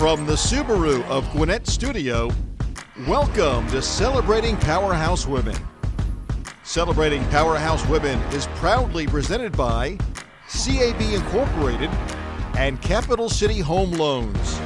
From the Subaru of Gwinnett studio, welcome to Celebrating Powerhouse Women. Celebrating Powerhouse Women is proudly presented by CAB Incorporated and Capital City Home Loans.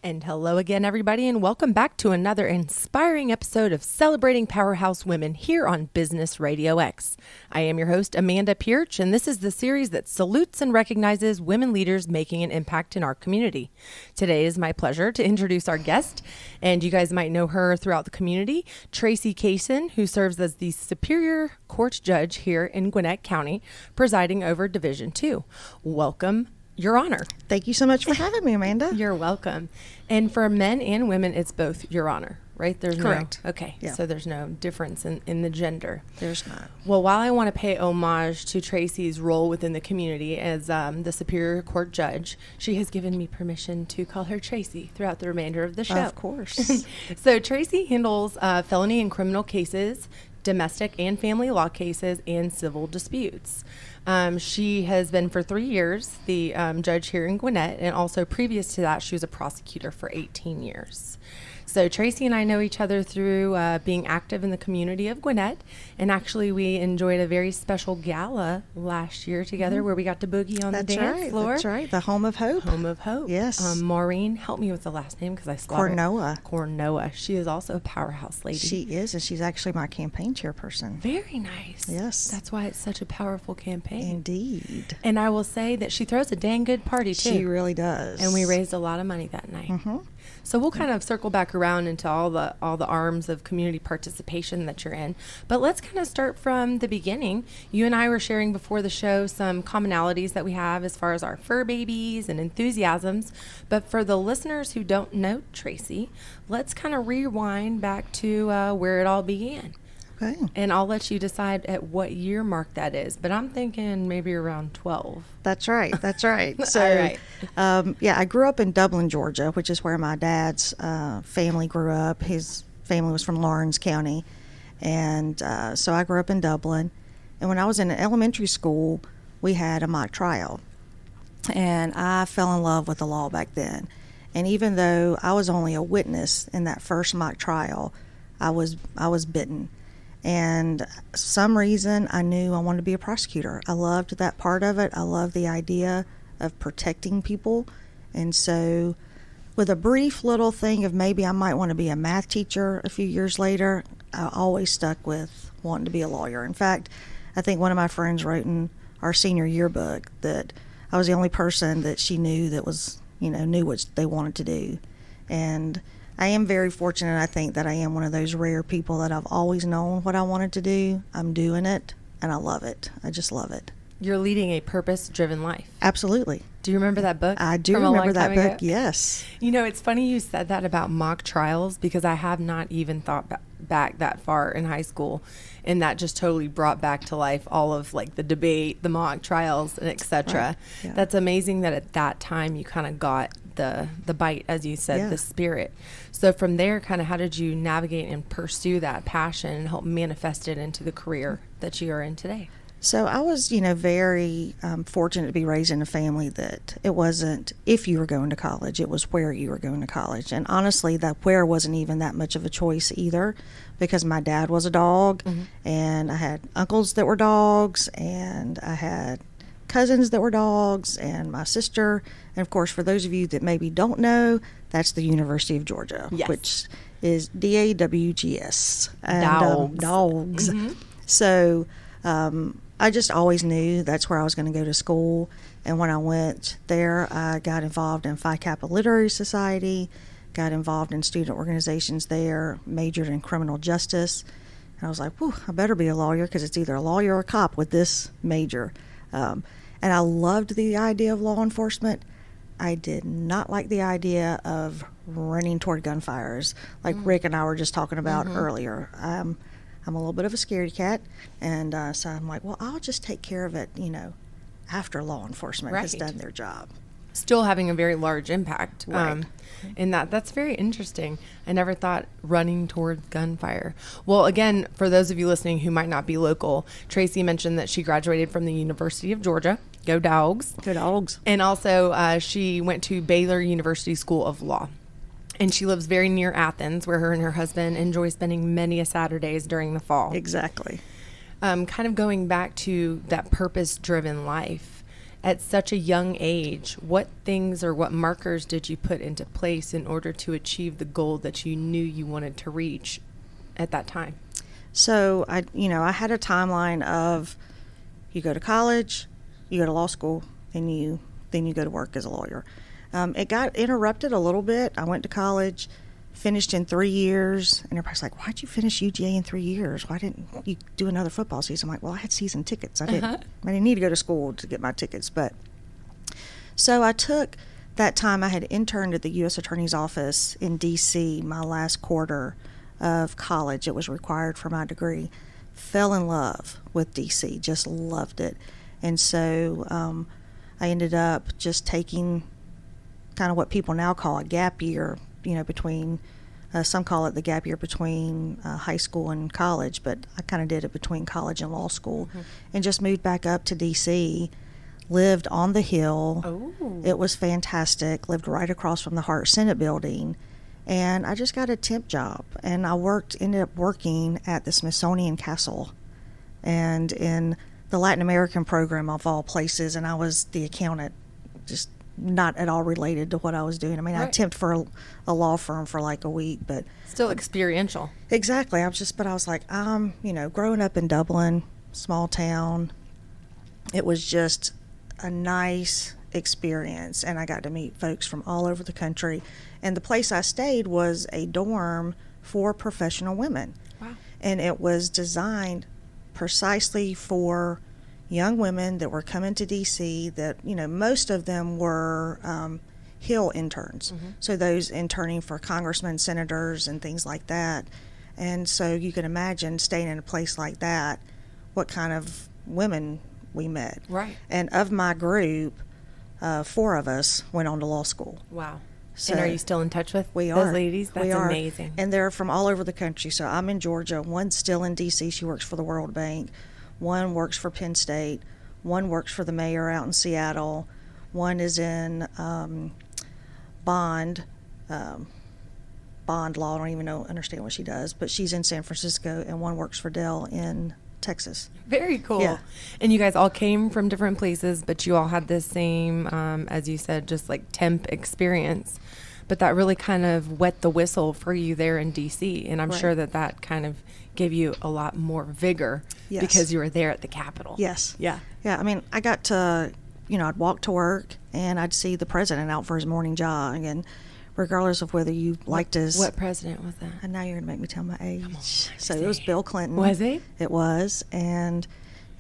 And hello again, everybody, and welcome back to another inspiring episode of Celebrating Powerhouse Women here on Business RadioX. I am your host, Amanda Pierce, and this is the series that salutes and recognizes women leaders making an impact in our community. Today is my pleasure to introduce our guest, and you guys might know her throughout the community, Tracie Cason, who serves as the Superior Court Judge here in Gwinnett County, presiding over Division 2. Welcome, Your Honor. Thank you so much for having me, Amanda. You're welcome. And for men and women, it's both Your Honor, right? There's correct. No, okay. Yeah. So there's no difference in the gender. There's not. Well, while I want to pay homage to Tracie's role within the community as the Superior Court Judge, she has given me permission to call her Tracie throughout the remainder of the show. Of course. So Tracie handles felony and criminal cases, domestic and family law cases, and civil disputes. She has been for 3 years the judge here in Gwinnett, and also previous to that, she was a prosecutor for 18 years. So Tracie and I know each other through being active in the community of Gwinnett, and actually we enjoyed a very special gala last year together where we got to boogie on the dance floor. That's right, the Home of Hope. Home of Hope. Yes. Maureen, help me with the last name because I slaughtered Cornoa. Cornoa. She is also a powerhouse lady. She is, and she's actually my campaign chairperson. Very nice. Yes. That's why it's such a powerful campaign. Indeed. And I will say that she throws a dang good party, too. She really does. And we raised a lot of money that night. Mm-hmm. So we'll kind of circle back around into all the arms of community participation that you're in. But let's kind of start from the beginning. You and I were sharing before the show some commonalities that we have as far as our fur babies and enthusiasms. But for the listeners who don't know Tracie, let's kind of rewind back to where it all began. Okay. And I'll let you decide at what year mark that is. But I'm thinking maybe around 12. That's right. That's right. So, All right. I grew up in Dublin, Georgia, which is where my dad's family grew up. His family was from Lawrence County. And so I grew up in Dublin. And when I was in elementary school, we had a mock trial. And I fell in love with the law back then. And even though I was only a witness in that first mock trial, I was bitten. And some reason I knew I wanted to be a prosecutor. I loved that part of it. I loved the idea of protecting people. And so with a brief little thing of maybe I might want to be a math teacher a few years later, I always stuck with wanting to be a lawyer. In fact, I think one of my friends wrote in our senior yearbook that I was the only person that she knew that was, knew what they wanted to do. And I am very fortunate, I think, that I am one of those rare people that I've always known what I wanted to do. I'm doing it, and I love it. I just love it. You're leading a purpose-driven life. Absolutely. Do you remember that book? I do remember that book, yes. It's funny you said that about mock trials because I have not even thought back that far in high school, and that just totally brought back to life all of the debate, the mock trials, and etc. Right. Yeah. That's amazing that at that time you kind of got the bite, as you said, the spirit. So from there, kind of how did you navigate and pursue that passion and help manifest it into the career that you are in today? So I was, very fortunate to be raised in a family that it wasn't if you were going to college, it was where you were going to college. And honestly, that where wasn't even that much of a choice either, because my dad was a dog, and I had uncles that were dogs, and I had cousins that were dogs, and my sister. And of course, for those of you that maybe don't know, that's the University of Georgia, which is DAWGS. And, dogs. So I just always knew that's where I was going to go to school. And when I went there, I got involved in Phi Kappa Literary Society, got involved in student organizations there, majored in criminal justice. And I was like, whew, I better be a lawyer because it's either a lawyer or a cop with this major. And I loved the idea of law enforcement. I did not like the idea of running toward gunfires like Rick and I were just talking about earlier. I'm a little bit of a scaredy cat, and so I'm like, well, I'll just take care of it, after law enforcement has done their job. still having a very large impact. Right. And that's very interesting. I never thought running towards gunfire. Well, again, for those of you listening who might not be local, Tracie mentioned that she graduated from the University of Georgia. Go Dogs. Go Dogs. And also she went to Baylor University School of Law. And she lives very near Athens, where her and her husband enjoy spending many a Saturdays during the fall. Exactly. Kind of going back to that purpose-driven life. At such a young age, what things or what markers did you put into place in order to achieve the goal that you knew you wanted to reach at that time? So I had a timeline of you go to college, you go to law school, and then you go to work as a lawyer. It got interrupted a little bit. I went to college, finished in 3 years, and everybody's like, why'd you finish UGA in 3 years? Why didn't you do another football season? I'm like, well, I had season tickets. I didn't need to go to school to get my tickets. But so I took that time. I had interned at the U.S. Attorney's Office in D.C. my last quarter of college. It was required for my degree. Fell in love with D.C., just loved it. And so I ended up just taking kind of what people now call a gap year, between, some call it the gap year between high school and college, but I kind of did it between college and law school, and just moved back up to D.C., lived on the Hill. Oh. It was fantastic, lived right across from the Hart Senate building, and I just got a temp job, and I ended up working at the Smithsonian Castle, and in the Latin American program of all places, and I was the accountant, just not at all related to what I was doing. I mean, Right. I temped for a law firm for like a week, but Still experiential. exactly. I was like, growing up in Dublin, small town, it was just a nice experience, and I got to meet folks from all over the country. And the place I stayed was a dorm for professional women. Wow. And it was designed precisely for young women that were coming to D.C. that, most of them were Hill interns. So those interning for congressmen, senators, and things like that. And so you can imagine staying in a place like that, what kind of women we met. Right. And of my group, 4 of us went on to law school. Wow. So and are you still in touch with we those are. ladies? That's we are. amazing. And they're from all over the country. So I'm in Georgia. One's still in D.C. She works for the World Bank. One works for Penn State. One works for the mayor out in Seattle. One is in bond law. I don't even understand what she does, but she's in San Francisco. And one works for Dell in Texas. Very cool. Yeah. And you guys all came from different places, but you all had the same, as you said, just like temp experience. But that really kind of wet the whistle for you there in D.C. And I'm Right. sure that kind of gave you a lot more vigor Yes. because you were there at the Capitol. Yes. Yeah. Yeah, I mean, I got to, I'd walk to work and I'd see the president out for his morning jog, and regardless of whether you liked his... What president was that? And now you're going to make me tell my age. Come on, So it was Bill Clinton. Was he? It was, and,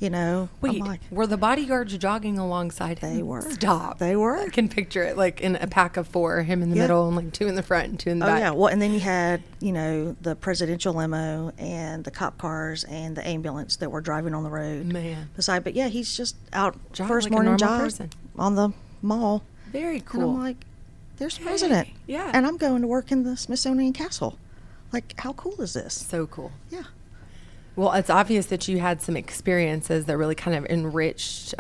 Wait, I'm like, were the bodyguards jogging alongside him? They were. Stop. They were. I can picture it like in a pack of 4, him in the Yeah. middle and like 2 in the front and 2 in the oh back. yeah, well, and then you had, the presidential limo and the cop cars and the ambulance that were driving on the road. Man. Beside, but yeah, he's just out Jog first like a morning normal jog person. on the mall. Very cool. And I'm like, there's the president. yeah. And I'm going to work in the Smithsonian Castle. Like, how cool is this? So cool. Yeah. Well, it's obvious that you had some experiences that really kind of enriched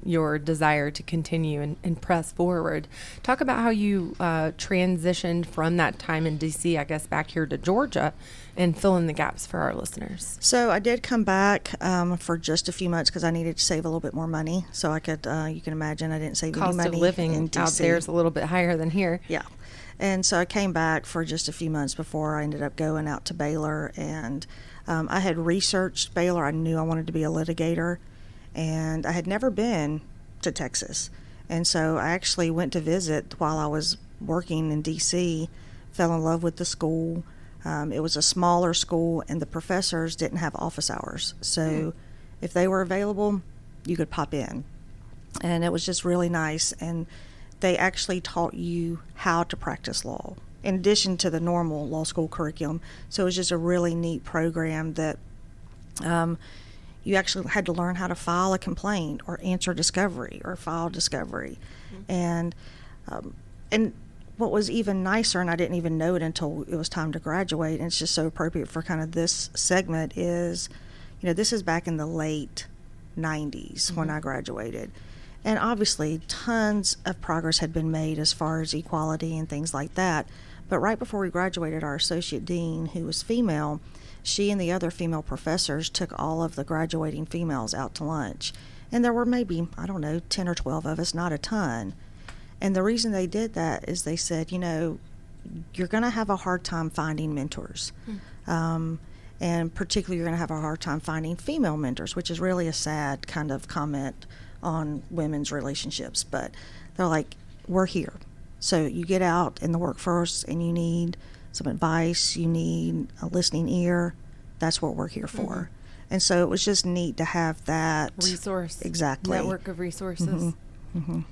your desire to continue and press forward. Talk about how you transitioned from that time in D.C., I guess, back here to Georgia, and fill in the gaps for our listeners. So I did come back for just a few months because I needed to save a little bit more money. So I could, you can imagine, I didn't save Cost any money of living in out DC. there is a little bit higher than here. Yeah. And so I came back for just a few months before I ended up going out to Baylor. And I had researched Baylor. I knew I wanted to be a litigator. And I had never been to Texas. And so I actually went to visit while I was working in D.C., fell in love with the school. It was a smaller school, and the professors didn't have office hours. So if they were available, you could pop in. And it was just really nice. And they actually taught you how to practice law in addition to the normal law school curriculum. So it was just a really neat program that, you actually had to learn how to file a complaint or answer discovery or file discovery. And what was even nicer, and I didn't even know it until it was time to graduate, and it's just so appropriate for kind of this segment, is, this is back in the late 90s when I graduated. And obviously tons of progress had been made as far as equality and things like that. But right before we graduated, our associate dean, who was female, she and the other female professors took all of the graduating females out to lunch. And there were maybe, 10 or 12 of us, not a ton. And the reason they did that is they said, you're going to have a hard time finding mentors. And particularly you're going to have a hard time finding female mentors, which is really a sad kind of comment on women's relationships. But they're like, we're here. So you get out in the workforce and you need some advice, you need a listening ear. That's what we're here for. And so it was just neat to have that resource. Exactly. Network of resources.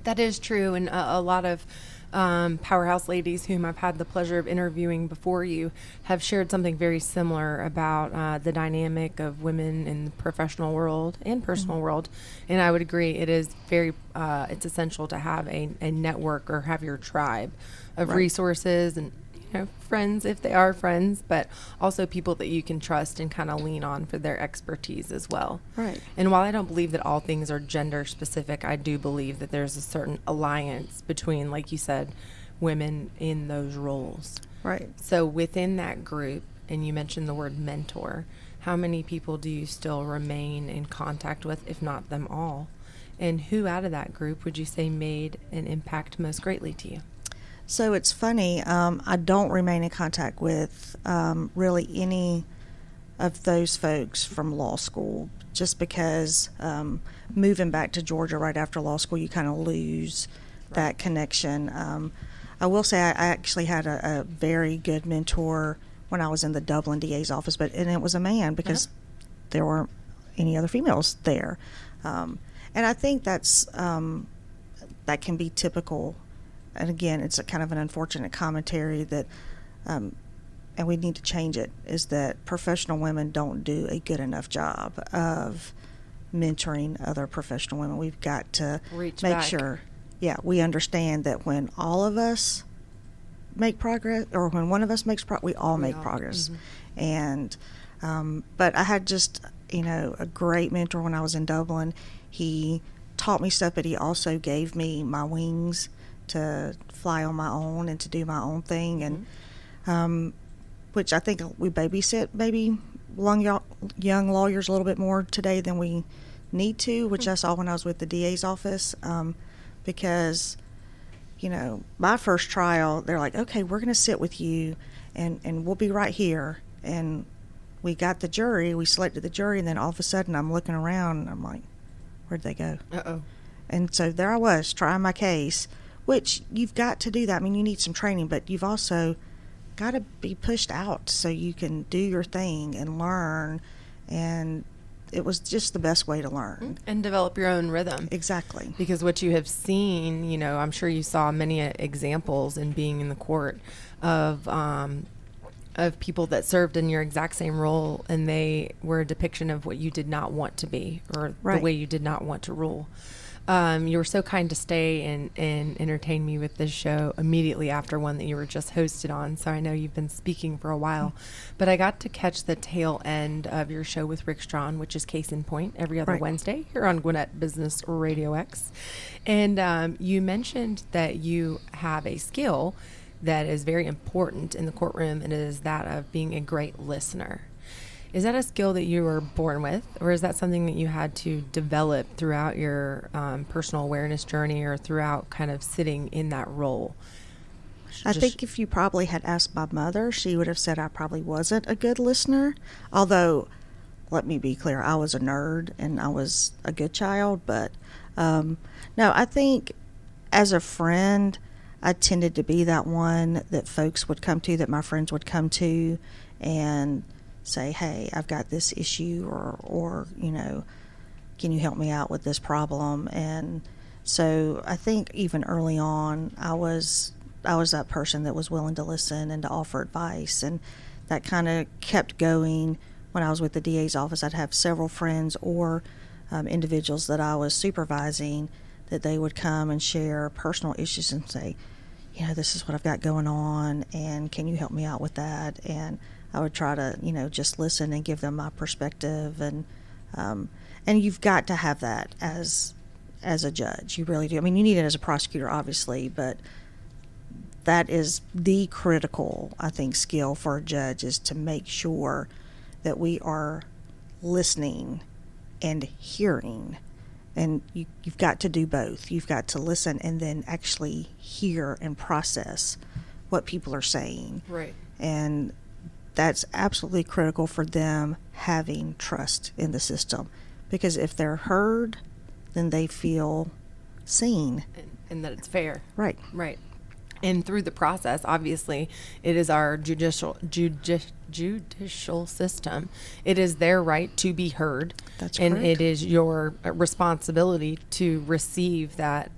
That is true. And a lot of Powerhouse ladies whom I've had the pleasure of interviewing before you have shared something very similar about the dynamic of women in the professional world and personal world. And I would agree, it is very, it's essential to have a network or have your tribe of resources and friends if they are friends, but also people that you can trust and kind of lean on for their expertise as well. Right. And while I don't believe that all things are gender specific, I do believe that there's a certain alliance between, like you said, women in those roles. Right. So within that group, and you mentioned the word mentor, how many people do you still remain in contact with, if not them all? And who out of that group would you say made an impact most greatly to you? So it's funny, I don't remain in contact with really any of those folks from law school, just because moving back to Georgia right after law school, you kind of lose that connection. I will say I actually had a very good mentor when I was in the Dublin DA's office, and it was a man because there weren't any other females there. And I think that's that can be typical. And again, it's a kind of an unfortunate commentary that, and we need to change it, is that professional women don't do a good enough job of mentoring other professional women. We've got to make sure, we understand that when all of us make progress, or when one of us makes progress, we all make progress. And, but I had just, a great mentor when I was in Dublin. He taught me stuff, but he also gave me my wings to fly on my own and to do my own thing, and which I think we babysit maybe young lawyers a little bit more today than we need to, which I saw when I was with the DA's office, because my first trial, they're like, okay, we're going to sit with you and we'll be right here, and we got the jury, we selected the jury, and then all of a sudden I'm looking around and I'm like, where'd they go? And so there I was trying my case, which you've got to do that. I mean, you need some training, but you've also got to be pushed out so you can do your thing and learn. And it was just the best way to learn. And develop your own rhythm. Exactly. Because what you have seen, I'm sure you saw many examples in being in the court of people that served in your exact same role, and they were a depiction of what you did not want to be, or the way you did not want to rule. You were so kind to stay and entertain me with this show immediately after one that you were just hosted on. So I know you've been speaking for a while, but I got to catch the tail end of your show with Rick Strawn, which is Case in Point, every other Wednesday here on Gwinnett Business RadioX. And you mentioned that you have a skill that is very important in the courtroom, and it is that of being a great listener. Is that a skill that you were born with, or is that something that you had to develop throughout your personal awareness journey, or throughout kind of sitting in that role? I think if you probably had asked my mother, she would have said I probably wasn't a good listener. Although, let me be clear, I was a nerd and I was a good child. But no, I think as a friend, I tended to be that one that folks would come to, that my friends would come to and say, hey, I've got this issue, or can you help me out with this problem? And so I think even early on, I was that person that was willing to listen and to offer advice, and that kind of kept going when I was with the DA's office, I'd have several friends or individuals that I was supervising that they would come and share personal issues and say, you know, this is what I've got going on, and can you help me out with that? And I would try to, you know, just listen and give them my perspective, and you've got to have that as a judge. You really do. I mean, you need it as a prosecutor, obviously, but that is the critical, I think, skill for a judge, is to make sure that we are listening and hearing. And you've got to do both. You've got to listen and then actually hear and process what people are saying. Right. And that's absolutely critical for them having trust in the system. Because if they're heard, then they feel seen. And that it's fair. Right. Right. And through the process, obviously, it is our judicial system. It is their right to be heard. That's and correct. it is your responsibility to receive that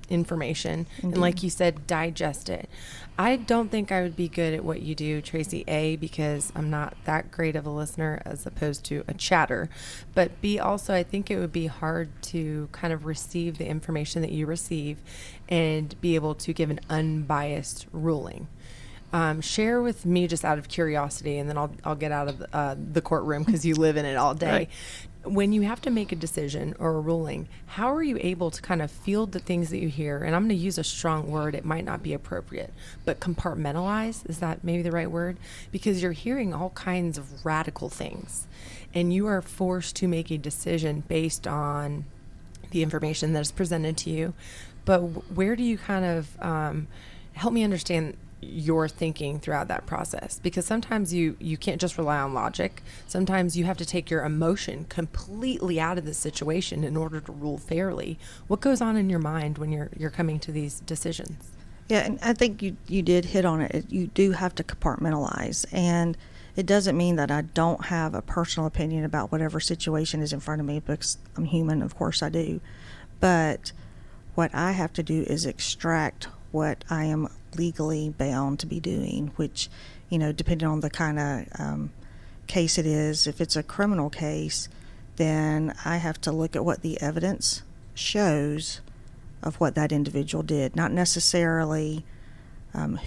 information. Indeed. And like you said, digest it. I don't think I would be good at what you do, Tracie, A, because I'm not that great of a listener as opposed to a chatter. But B, also, I think it would be hard to kind of receive the information that you receive and be able to give an unbiased ruling. Share with me, just out of curiosity, and then I'll get out of the courtroom because you live in it all day. Right. When you have to make a decision or a ruling, how are you able to kind of field the things that you hear? And I'm going to use a strong word. It might not be appropriate, but compartmentalize, is that maybe the right word? Because you're hearing all kinds of radical things, and you are forced to make a decision based on the information that is presented to you. But where do you kind of help me understand your thinking throughout that process? Because sometimes you can't just rely on logic. Sometimes you have to take your emotion completely out of the situation in order to rule fairly. What goes on in your mind when you're coming to these decisions? Yeah, and I think you did hit on it. You do have to compartmentalize, and it doesn't mean that I don't have a personal opinion about whatever situation is in front of me, because I'm human, of course I do. But what I have to do is extract what I am legally bound to be doing, which, you know, depending on the kind of case it is. If it's a criminal case, then I have to look at what the evidence shows of what that individual did, not necessarily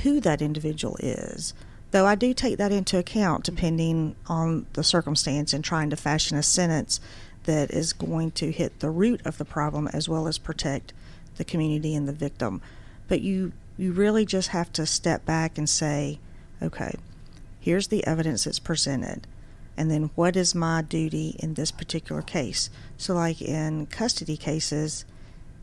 who that individual is, though I do take that into account depending on the circumstance and trying to fashion a sentence that is going to hit the root of the problem as well as protect the community and the victim. But you really just have to step back and say, okay, here's the evidence that's presented, and then what is my duty in this particular case? So like in custody cases,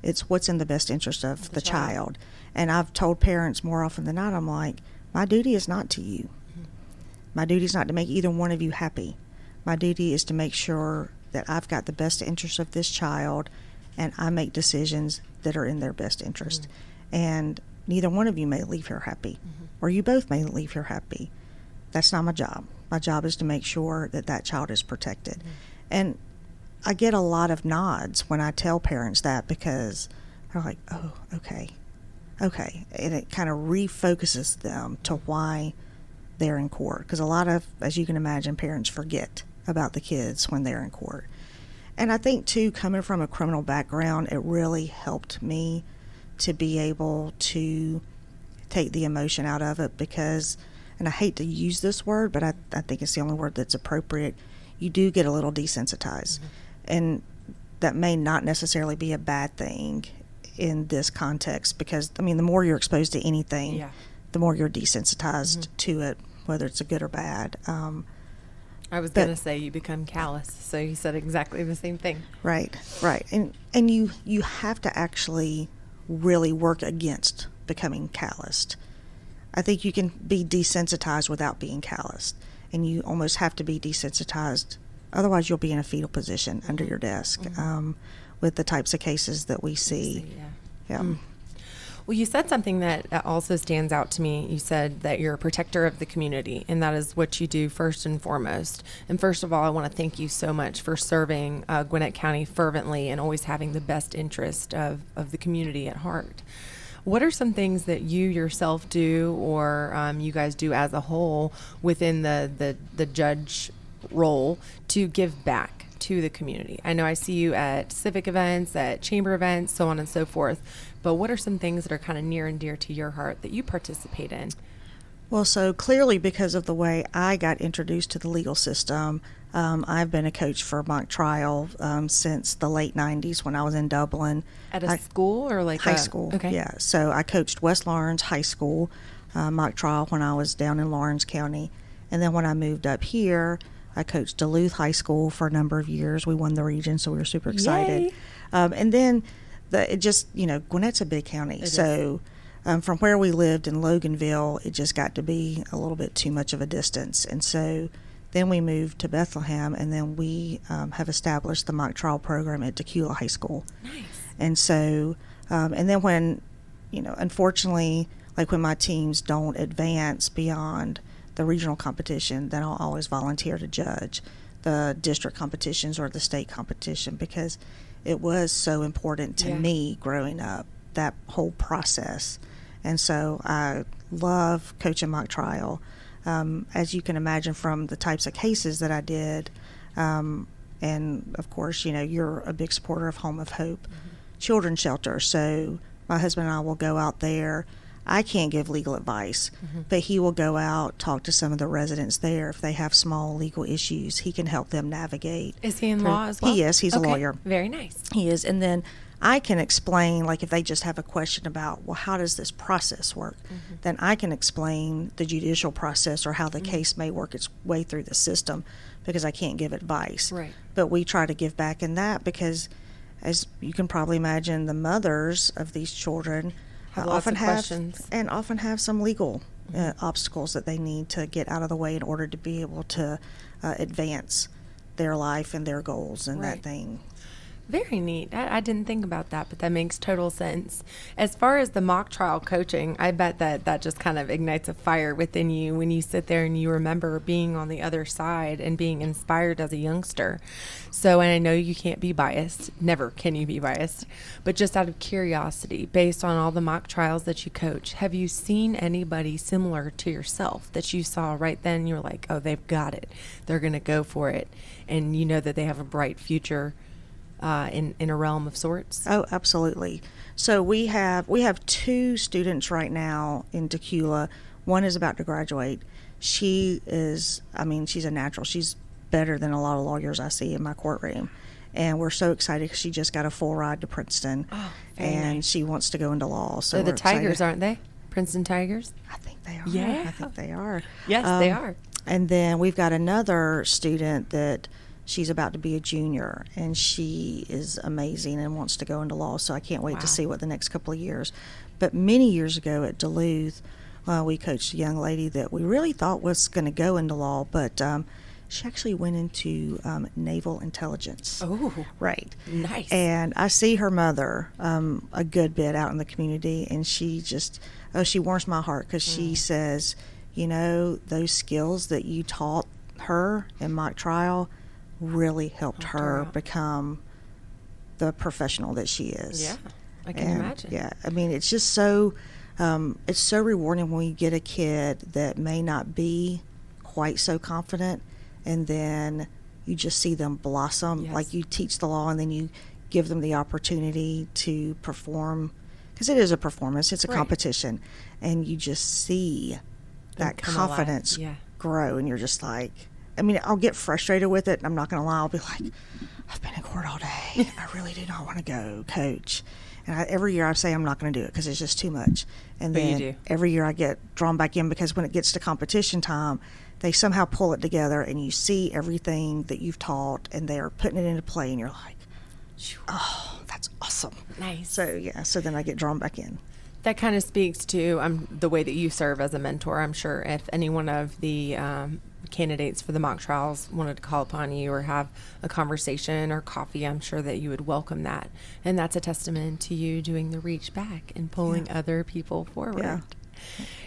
it's what's in the best interest of the child. And I've told parents more often than not, I'm like, my duty is not to you. My duty is not to make either one of you happy. My duty is to make sure that I've got the best interest of this child, and I make decisions that are in their best interest. And neither one of you may leave here happy, or you both may leave here happy. That's not my job. My job is to make sure that that child is protected. And I get a lot of nods when I tell parents that, because they're like, oh, okay. And it kind of refocuses them to why they're in court. Because a lot of, as you can imagine, parents forget about the kids when they're in court. And I think, too, coming from a criminal background, it really helped me to be able to take the emotion out of it, because, and I hate to use this word, but I think it's the only word that's appropriate, you do get a little desensitized. And that may not necessarily be a bad thing in this context, because, I mean, the more you're exposed to anything, the more you're desensitized to it, whether it's a good or bad. I was going to say you become callous, so you said exactly the same thing. Right. And you have to actually really work against becoming calloused. I think you can be desensitized without being calloused, and you almost have to be desensitized. Otherwise, you'll be in a fetal position under your desk with the types of cases that we see. Well, you said something that also stands out to me. You said that you're a protector of the community, and that is what you do first and foremost. And first of all, I want to thank you so much for serving Gwinnett County fervently and always having the best interest of the community at heart. What are some things that you yourself do, or you guys do as a whole within the judge role to give back to the community? I know I see you at civic events, at chamber events, so on and so forth, but what are some things that are kind of near and dear to your heart that you participate in? Well, so clearly because of the way I got introduced to the legal system, I've been a coach for mock trial since the late 90s when I was in Dublin. At a school or like high school? Okay. Yeah. So I coached West Lawrence High School mock trial when I was down in Lawrence County. And then when I moved up here, I coached Duluth High School for a number of years. We won the region, so we were super excited. And then Gwinnett's a big county. From where we lived in Loganville, it just got to be a little bit too much of a distance. And so then we moved to Bethlehem, and then we have established the mock trial program at Tequila High School. Nice. And so, and then when, unfortunately, like when my teams don't advance beyond the regional competition, then I'll always volunteer to judge the district competitions or the state competition, because it was so important to me growing up, that whole process. And so I love coaching mock trial. As you can imagine from the types of cases that I did, and of course, you're a big supporter of Home of Hope Children's Shelter. So my husband and I will go out there. I can't give legal advice, but he will go out, talk to some of the residents there. If they have small legal issues, he can help them navigate. Is he in law as well? He is. He's a lawyer. Very nice. He is. And then I can explain, like if they just have a question about, well, how does this process work? Then I can explain the judicial process or how the case may work its way through the system, because I can't give advice. Right. But we try to give back in that, because as you can probably imagine, the mothers of these children often have some legal obstacles that they need to get out of the way in order to be able to advance their life and their goals and that thing. Very neat. I didn't think about that, but that makes total sense. As far as the mock trial coaching, I bet that just kind of ignites a fire within you when you sit there and you remember being on the other side and being inspired as a youngster. So, and I know you can't be biased. Never can you be biased. But just out of curiosity, based on all the mock trials that you coach, have you seen anybody similar to yourself that you saw right then? You're like, oh, they've got it. They're going to go for it. And you know that they have a bright future in a realm of sorts? Oh, absolutely. So we have two students right now in Tequila. One is about to graduate. She is, she's a natural. She's better than a lot of lawyers I see in my courtroom. And we're so excited because she just got a full ride to Princeton. Oh, and nice. She wants to go into law. So they're the Tigers, excited. Aren't they? Princeton Tigers? I think they are. Yeah. I think they are. Yes, they are. And then we've got another student that she's about to be a junior, and she is amazing and wants to go into law, so I can't wait to see what the next couple of years. But many years ago at Duluth, we coached a young lady that we really thought was going to go into law, but she actually went into naval intelligence. Oh, right. Nice. And I see her mother a good bit out in the community, and she just, she warms my heart, because she says, those skills that you taught her in mock trial really helped her become the professional that she is. Yeah, I can imagine. Yeah, it's just so it's so rewarding when you get a kid that may not be quite so confident, and then you just see them blossom. Yes. Like you teach the law, and then you give them the opportunity to perform, because it is a performance, it's a competition, and you just see that confidence grow, and you're just like, I'll get frustrated with it. I'm not going to lie. I'll be like, I've been in court all day. I really do not want to go coach. And every year I say I'm not going to do it because it's just too much. And then every year I get drawn back in, because when it gets to competition time, they somehow pull it together, and you see everything that you've taught, and they're putting it into play, and you're like, oh, that's awesome. Nice. So then I get drawn back in. That kind of speaks to the way that you serve as a mentor. I'm sure if any one of the candidates for the mock trials wanted to call upon you or have a conversation or coffee, I'm sure that you would welcome that. And that's a testament to you doing the reach back and pulling other people forward. Yeah.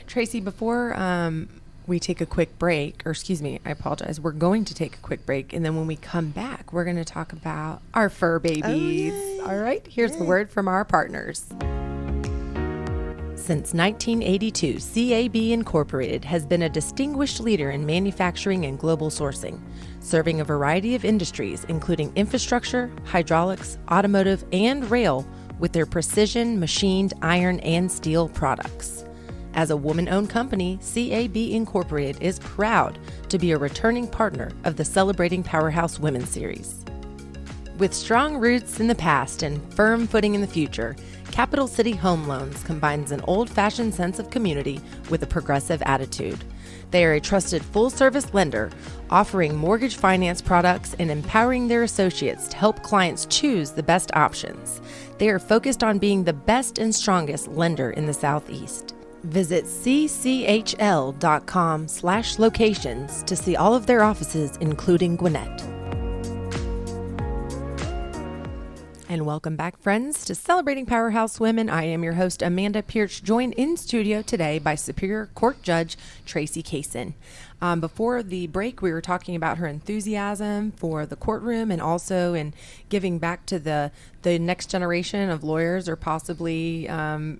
Tracie, before we take a quick break, or excuse me, I apologize. We're going to take a quick break, and then when we come back, we're going to talk about our fur babies. Oh, all right, here's the word from our partners. Since 1982, CAB Incorporated has been a distinguished leader in manufacturing and global sourcing, serving a variety of industries including infrastructure, hydraulics, automotive, and rail with their precision machined iron and steel products. As a woman-owned company, CAB Incorporated is proud to be a returning partner of the Celebrating Powerhouse Women series. With strong roots in the past and firm footing in the future, Capital City Home Loans combines an old-fashioned sense of community with a progressive attitude. They are a trusted full-service lender, offering mortgage finance products and empowering their associates to help clients choose the best options. They are focused on being the best and strongest lender in the Southeast. Visit cchl.com/locations to see all of their offices, including Gwinnett. And welcome back, friends, to Celebrating Powerhouse Women. I am your host, Amanda Pierce, joined in studio today by Superior Court Judge Tracie Cason. Before the break, we were talking about her enthusiasm for the courtroom and also in giving back to the next generation of lawyers or possibly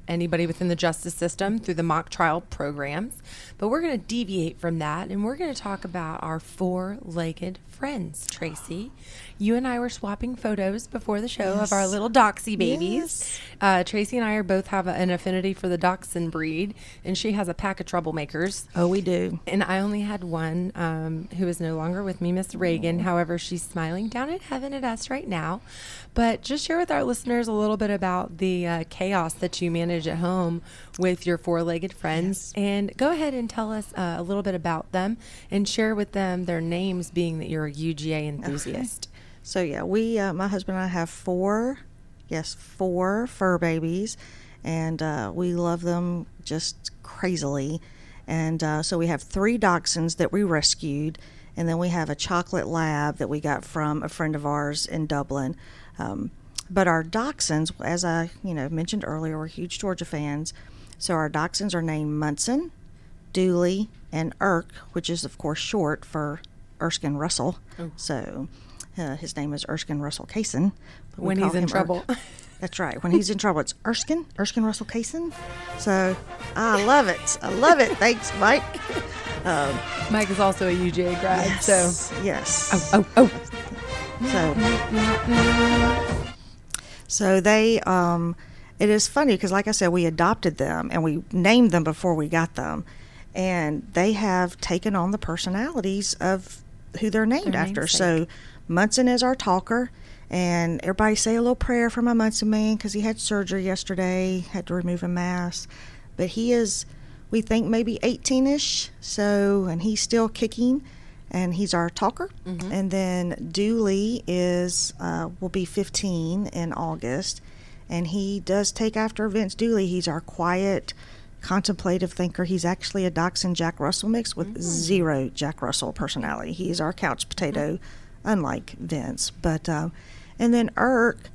anybody within the justice system through the mock trial programs. But we're going to deviate from that, and we're going to talk about our four-legged friends, Tracie. You and I were swapping photos before the show of our little Dachshund babies. Yes. Tracie and I both have an affinity for the Dachshund breed, and she has a pack of troublemakers. Oh, we do. And I only had one who is no longer with me, Miss Reagan. However, she's smiling down in heaven at us right now. But just share with our listeners a little bit about the chaos that you manage at home with your four-legged friends. Yes. And go ahead and tell us a little bit about them and share with them their names, being that you're a UGA enthusiast. Okay. So, yeah, we, my husband and I have four fur babies, and we love them just crazily. And so we have 3 dachshunds that we rescued, and then we have a chocolate lab that we got from a friend of ours in Dublin. But our dachshunds, as I mentioned earlier, we're huge Georgia fans. So our dachshunds are named Munson, Dooley, and Irk, which is, of course, short for Erskine Russell. Oh. So his name is Erskine Russell Cason. When he's in trouble. That's right. When he's in trouble, it's Erskine Russell Cason. So I love it. Thanks, Mike. Mike is also a UGA grad. Yes. So yes. Oh. So they. It is funny because, like I said, we adopted them and we named them before we got them, and they have taken on the personalities of who they're named after. Namesake. So Munson is our talker. And everybody say a little prayer for my Munson man because he had surgery yesterday, had to remove a mass. But he is, we think, maybe 18-ish, and he's still kicking, and he's our talker. Mm-hmm. And then Dooley will be 15 in August, and he does take after Vince Dooley. He's our quiet, contemplative thinker. He's actually a Dachshund Jack Russell mix with zero Jack Russell personality. He's our couch potato, unlike Vince. But and then Irk,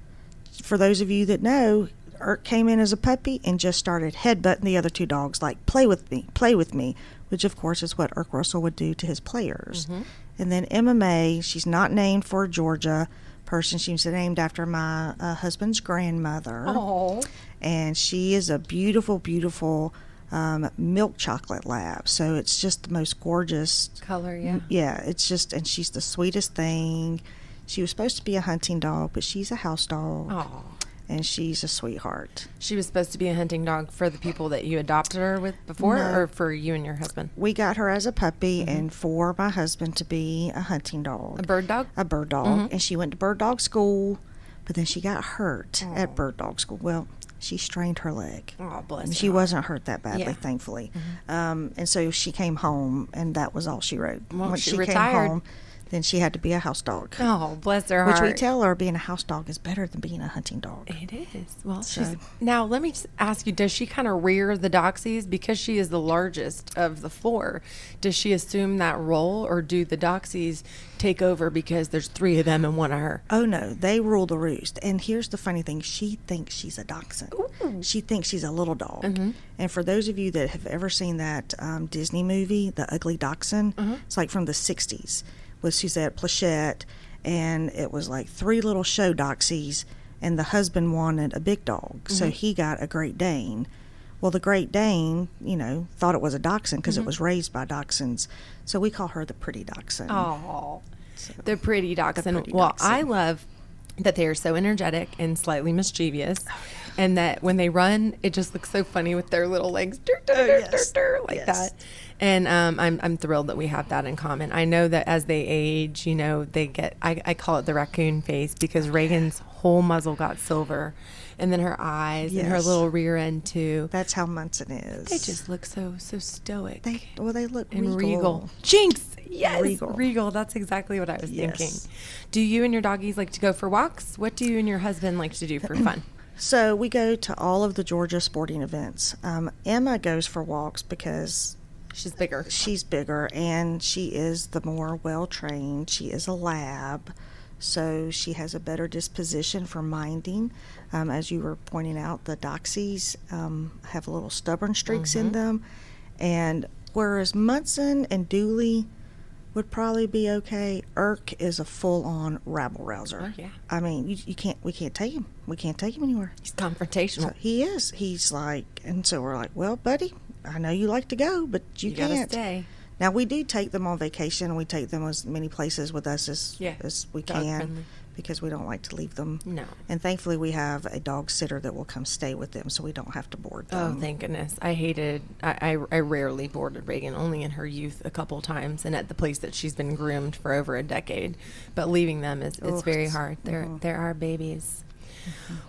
for those of you that know, Irk came in as a puppy and just started headbutting the other 2 dogs, like, play with me, which, of course, is what Irk Russell would do to his players. Mm-hmm. And then MMA, she's not named for a Georgia person. She's named after my husband's grandmother. Oh. And she is a beautiful, beautiful milk chocolate lab. So it's just the most gorgeous color, yeah. Yeah, it's just, and she's the sweetest thing. She was supposed to be a hunting dog, but she's a house dog. Oh. And she's a sweetheart. She was supposed to be a hunting dog for the people that you adopted her with before, or for you and your husband? We got her as a puppy, and for my husband to be a hunting dog. A bird dog? A bird dog. Mm-hmm. And she went to bird dog school, but then she got hurt at bird dog school. Well, she strained her leg. Oh, bless her. She wasn't hurt that badly, yeah. Thankfully. Mm-hmm. And so she came home, and that was all she wrote. Well, When she retired. came home, then she had to be a house dog. Oh, bless her heart. Which we tell her being a house dog is better than being a hunting dog. It is. Well, now let me just ask you, does she kind of rear the Doxies because she is the largest of the 4? Does she assume that role, or do the Doxies take over because there's 3 of them and 1 of her? Oh, no. They rule the roost. And here's the funny thing. She thinks she's a dachshund. Ooh. She thinks she's a little dog. Mm-hmm. And for those of you that have ever seen that Disney movie, The Ugly Dachshund, it's like from the 60s. With Suzette Plachette, and it was like 3 little show doxies, and the husband wanted a big dog, so he got a Great Dane. Well, the Great Dane, thought it was a dachshund because it was raised by dachshunds. So we call her the pretty dachshund. Oh, the pretty dachshund. The pretty well, dachshund. I love that they are so energetic and slightly mischievous. And that when they run, it just looks so funny with their little legs, like that. And I'm thrilled that we have that in common. I know that as they age, they get, I call it the raccoon face, because Reagan's whole muzzle got silver. And then her eyes and her little rear end too. That's how Munson is. They just look so stoic. They look and regal. Jinx! Yes! Regal. That's exactly what I was thinking. Do you and your doggies like to go for walks? What do you and your husband like to do for fun? So we go to all of the Georgia sporting events. Emma goes for walks because she's bigger. She's bigger, and she is the more well-trained. She is a lab, so she has a better disposition for minding. As you were pointing out, the Doxies have little stubborn streaks in them, and whereas Munson and Dooley would probably be okay, Irk is a full-on rabble-rouser. Oh, yeah. I mean, we can't take him. We can't take him anywhere. He's confrontational. So he is. He's like, and so we're like, well, buddy, I know you like to go, but you can't. Gotta stay. Now, we do take them on vacation, and we take them as many places with us as we can, friendly. Because we don't like to leave them. No. And thankfully, we have a dog sitter that will come stay with them, so we don't have to board them. Oh, thank goodness. I rarely boarded Reagan, only in her youth a couple times, and at the place that she's been groomed for over a decade. But leaving them is very hard. They're our babies.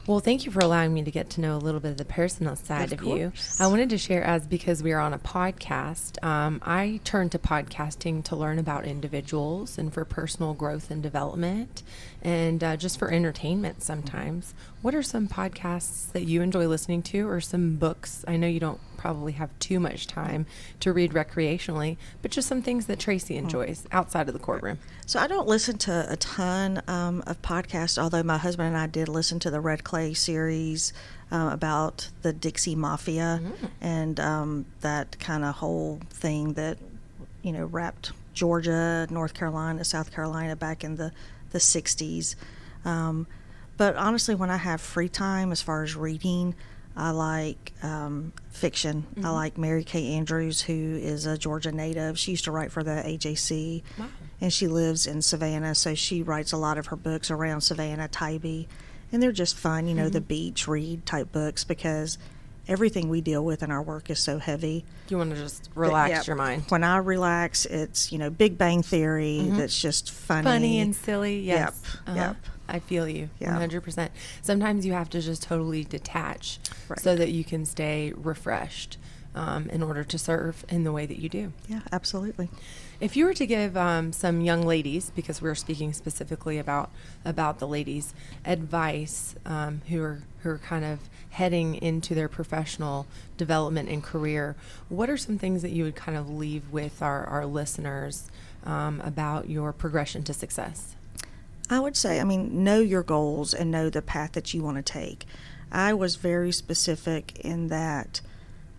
Well, thank you for allowing me to get to know a little bit of the personal side of you. I wanted to share, because we are on a podcast, I turned to podcasting to learn about individuals and for personal growth and development, and just for entertainment sometimes. What are some podcasts that you enjoy listening to, or some books? I know you don't probably have too much time to read recreationally, but just some things that Tracie enjoys outside of the courtroom. So I don't listen to a ton of podcasts, although my husband and I did listen to the Red Clay series about the Dixie Mafia and that kind of whole thing that, wrapped Georgia, North Carolina, South Carolina back in the 60s. But honestly, when I have free time as far as reading, I like fiction. I like Mary Kay Andrews, who is a Georgia native. She used to write for the AJC, and she lives in Savannah, so she writes a lot of her books around Savannah, Tybee, and they're just fun, the beach read type books, because everything we deal with in our work is so heavy. You want to just relax your mind. When I relax, it's, Big Bang Theory that's just funny and silly. Yes. Yep. I feel you 100%. Sometimes you have to just totally detach so that you can stay refreshed in order to serve in the way that you do. Yeah, absolutely. If you were to give some young ladies, because we're speaking specifically about the ladies, advice who are kind of heading into their professional development and career, what are some things that you would kind of leave with our listeners about your progression to success? I would say, know your goals and know the path that you want to take. I was very specific in that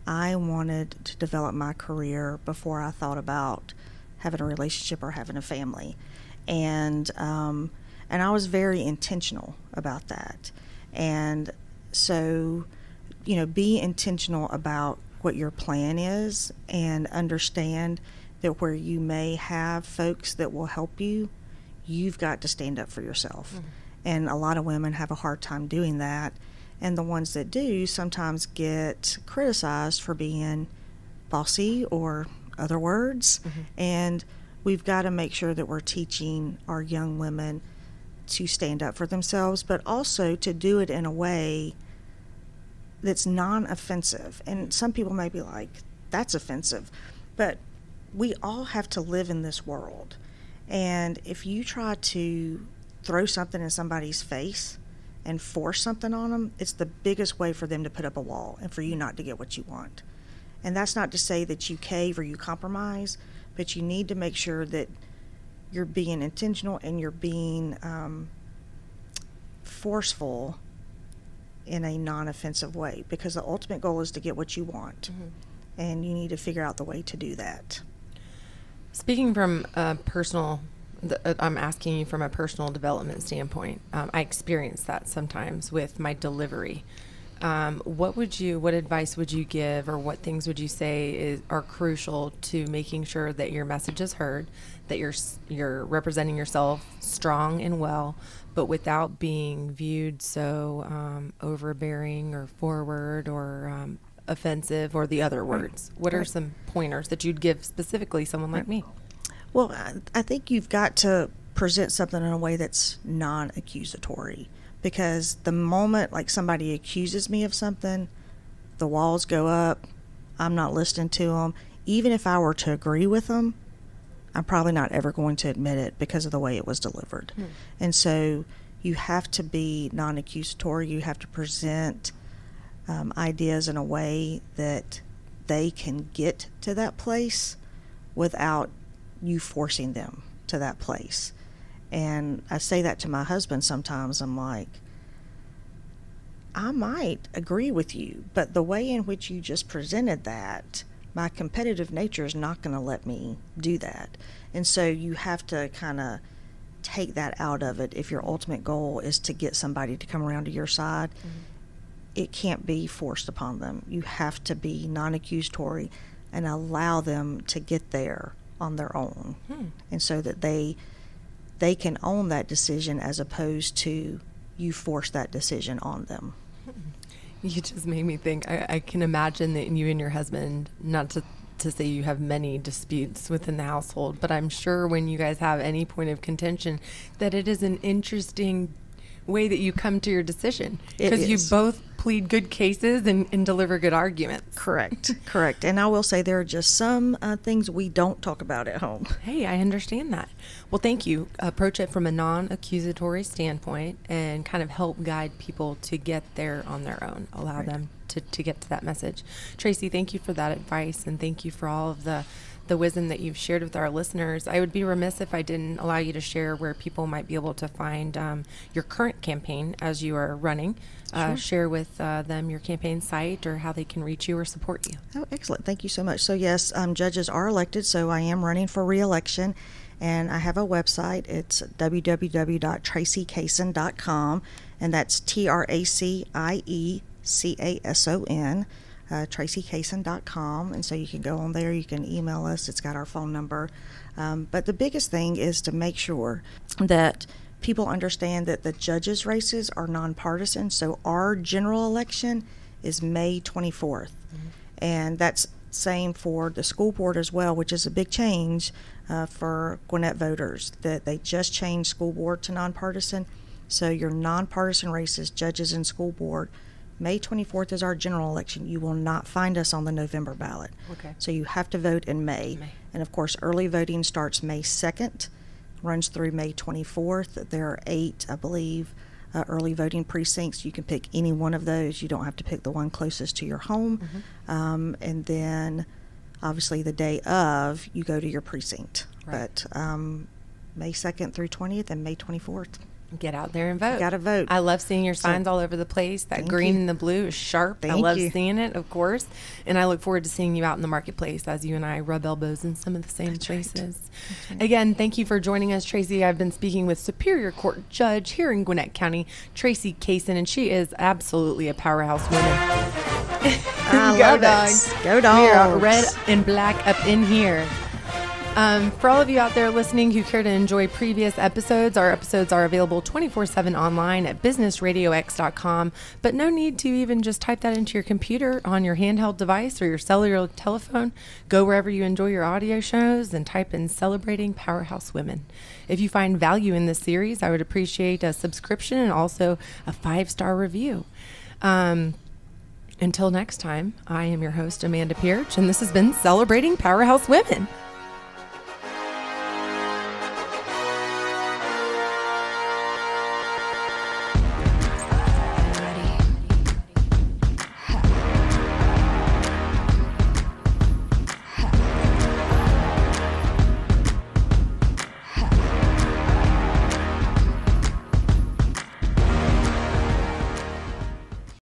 I wanted to develop my career before I thought about having a relationship or having a family. And I was very intentional about that. And so, be intentional about what your plan is, and understand that where you may have folks that will help you, you've got to stand up for yourself. And a lot of women have a hard time doing that. And the ones that do sometimes get criticized for being bossy or other words. And we've got to make sure that we're teaching our young women to stand up for themselves, but also to do it in a way that's non-offensive. And some people may be like, that's offensive. But we all have to live in this world. And if you try to throw something in somebody's face and force something on them, it's the biggest way for them to put up a wall and for you not to get what you want. And that's not to say that you cave or you compromise, but you need to make sure that you're being intentional and you're being forceful in a non-offensive way, because the ultimate goal is to get what you want. And you need to figure out the way to do that. Speaking from a personal, I'm asking you from a personal development standpoint. I experience that sometimes with my delivery What advice would you give, or what things would you say are crucial to making sure that your message is heard, that you're representing yourself strong and well, but without being viewed so overbearing or forward or offensive or the other words? What are some pointers that you'd give specifically someone like me? Well, I think you've got to present something in a way that's non-accusatory, because the moment like somebody accuses me of something, the walls go up. I'm not listening to them. Even if I were to agree with them, I'm probably not ever going to admit it because of the way it was delivered. And so you have to be non-accusatory. You have to present ideas in a way that they can get to that place without you forcing them to that place. And I say that to my husband sometimes. I'm like, I might agree with you, but the way in which you just presented that, my competitive nature is not going to let me do that. And so you have to kind of take that out of it. If your ultimate goal is to get somebody to come around to your side, it can't be forced upon them. You have to be non-accusatory and allow them to get there on their own. And so that they can own that decision, as opposed to you force that decision on them. You just made me think. I can imagine that you and your husband, not to say you have many disputes within the household, but I'm sure when you guys have any point of contention, that it is an interesting way that you come to your decision, because you both plead good cases and deliver good arguments. Correct. And I will say there are just some things we don't talk about at home. Hey, I understand that. Well, thank you. Approach it from a non-accusatory standpoint and kind of help guide people to get there on their own. Allow them to get to that message. Tracie, thank you for that advice, and thank you for all of the wisdom that you've shared with our listeners. I would be remiss if I didn't allow you to share where people might be able to find your current campaign as you are running. Share with them your campaign site, or how they can reach you or support you. Oh, excellent. Thank you so much. So yes, judges are elected, so I am running for re-election, and I have a website. It's www.traciecason.com, and that's TRACIECASON. TracieCason.com, and so you can go on there, you can email us, it's got our phone number. But the biggest thing is to make sure that people understand that the judges' races are nonpartisan. So our general election is May 24th, and that's same for the school board as well, which is a big change for Gwinnett voters, that they just changed school board to nonpartisan. So your nonpartisan races, judges and school board, May 24th is our general election. You will not find us on the November ballot. Okay. So you have to vote in May. And of course, early voting starts May 2nd, runs through May 24th. There are 8, I believe, early voting precincts. You can pick any one of those. You don't have to pick the one closest to your home. And then, obviously, the day of, you go to your precinct. But May 2nd through 20th and May 24th. Get out there and vote. You got to vote. I love seeing your signs all over the place. That green and the blue is sharp. I love seeing it, of course. And I look forward to seeing you out in the marketplace as you and I rub elbows in some of the same places. Again, thank you for joining us, Tracie. I've been speaking with Superior Court Judge here in Gwinnett County, Tracie Cason, and she is absolutely a powerhouse woman. Go dogs. Go dogs. We are red and black up in here. For all of you out there listening who care to enjoy previous episodes, our episodes are available 24/7 online at businessradiox.com, but no need to even just type that into your computer on your handheld device or your cellular telephone. Go wherever you enjoy your audio shows and type in Celebrating Powerhouse Women. If you find value in this series, I would appreciate a subscription and also a 5-star review. Until next time, I am your host, Amanda Pierce, and this has been Celebrating Powerhouse Women.